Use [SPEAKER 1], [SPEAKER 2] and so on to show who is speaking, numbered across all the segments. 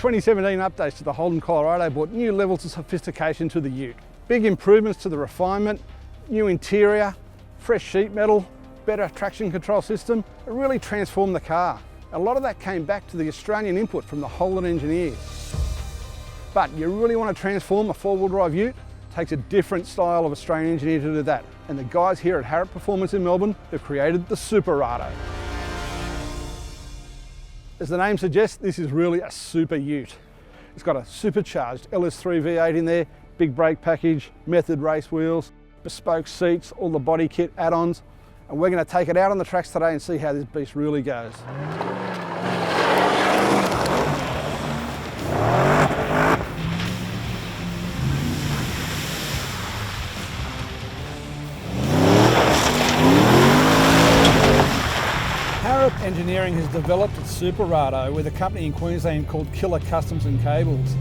[SPEAKER 1] 2017 updates to the Holden Colorado brought new levels of sophistication to the ute. Big improvements to the refinement, new interior, fresh sheet metal, better traction control system. It really transformed the car. A lot of that came back to the Australian input from the Holden engineers. But you really want to transform a four-wheel drive ute? It takes a different style of Australian engineer to do that. And the guys here at Harrop Performance in Melbourne have created the Superado. As the name suggests, this is really a super ute. It's got a supercharged LS V8 in there, big brake package, method race wheels, bespoke seats, all the body kit add-ons. And we're going to take it out on the tracks today and see how this beast really goes. Harrop Engineering has developed its Superado with a company in Queensland called Killa Kustom Kables.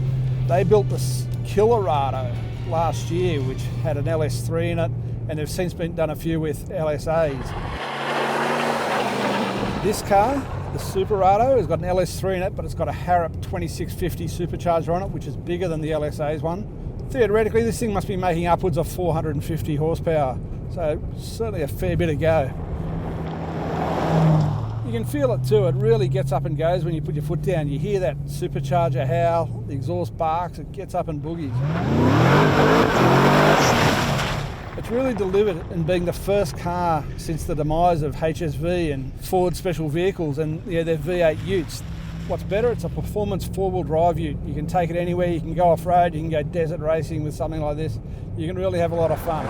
[SPEAKER 1] They built the Killarado last year, which had an LS3 in it, and they've since done a few with LSAs. This car, the Superado, has got an LS3 in it, but it's got a Harrop 2650 supercharger on it, which is bigger than the LSA's one. Theoretically, this thing must be making upwards of 450 horsepower, so certainly a fair bit of go. You can feel it too, it really gets up and goes when you put your foot down. You hear that supercharger howl, the exhaust barks, it gets up and boogies. It's really delivered in being the first car since the demise of HSV and Ford special vehicles and their V8 utes. What's better, it's a performance four-wheel drive ute. You can take it anywhere, you can go off-road, you can go desert racing with something like this. You can really have a lot of fun.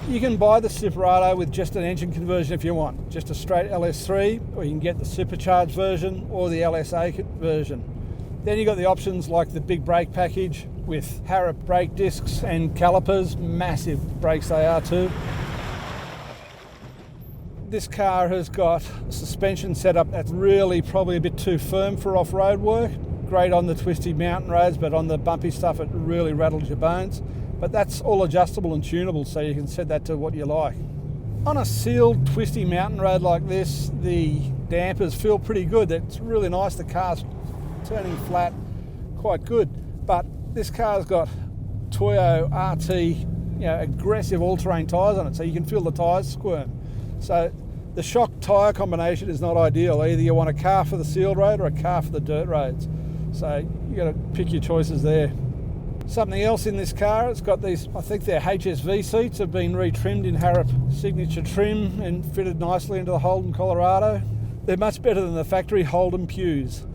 [SPEAKER 1] You can buy the Superado with just an engine conversion if you want, just a straight LS3, or you can get the supercharged version or the LSA version. Then you've got the options like the big brake package with Harrop brake discs and calipers, massive brakes they are too. This car has got a suspension setup that's really probably a bit too firm for off-road work. Great on the twisty mountain roads, but on the bumpy stuff it really rattles your bones. But that's all adjustable and tunable, so you can set that to what you like. On a sealed, twisty mountain road like this, the dampers feel pretty good. It's really nice. The car's turning flat quite good. But this car's got Toyo RT, aggressive all-terrain tyres on it, so you can feel the tyres squirm. So the shock tyre combination is not ideal. Either you want a car for the sealed road or a car for the dirt roads. So you got to pick your choices there. Something else in this car, it's got these, I think they're HSV seats, have been retrimmed in Harrop signature trim and fitted nicely into the Holden Colorado. They're much better than the factory Holden pews.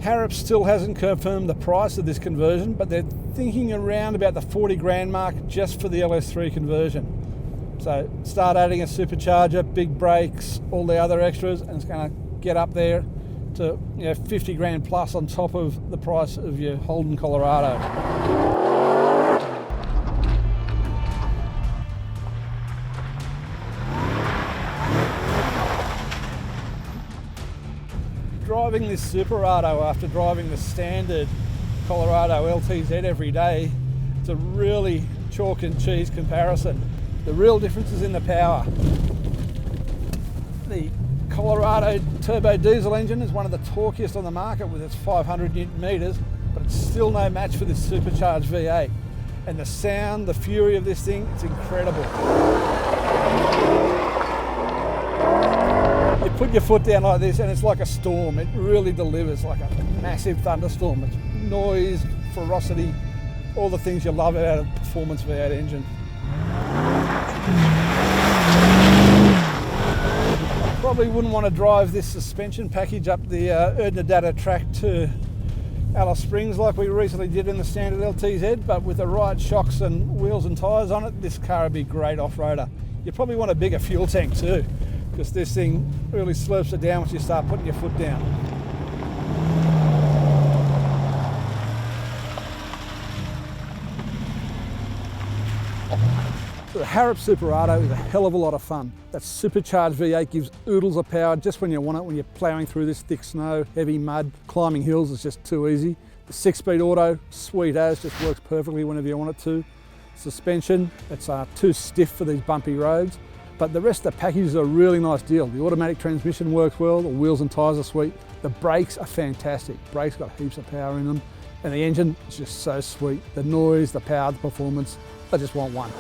[SPEAKER 1] Harrop still hasn't confirmed the price of this conversion, but they're thinking around about the 40 grand mark just for the LS3 conversion. So start adding a supercharger, big brakes, all the other extras, and it's going to get up there to 50 grand plus on top of the price of your Holden Colorado. Driving this Superado after driving the standard Colorado LTZ every day, it's a really chalk and cheese comparison. The real difference is in the power. The Colorado turbo diesel engine is one of the torquiest on the market with its 500 Newton meters, but it's still no match for this supercharged V8. And the sound, the fury of this thing, it's incredible. You put your foot down like this and it's like a storm. It really delivers like a massive thunderstorm. It's noise, ferocity, all the things you love out of a performance V8 engine. Probably wouldn't want to drive this suspension package up the Erdnadata track to Alice Springs like we recently did in the standard LTZ, but with the right shocks and wheels and tyres on it, this car would be a great off-roader. You probably want a bigger fuel tank too, because this thing really slurps it down once you start putting your foot down. The Harrop Superado is a hell of a lot of fun. That supercharged V8 gives oodles of power just when you want it, when you're ploughing through this thick snow, heavy mud, climbing hills is just too easy. The 6-speed auto, sweet as, just works perfectly whenever you want it to. Suspension, it's too stiff for these bumpy roads, but the rest of the package is a really nice deal. The automatic transmission works well, the wheels and tyres are sweet, the brakes are fantastic. Brakes got heaps of power in them, and the engine is just so sweet. The noise, the power, the performance, I just want one.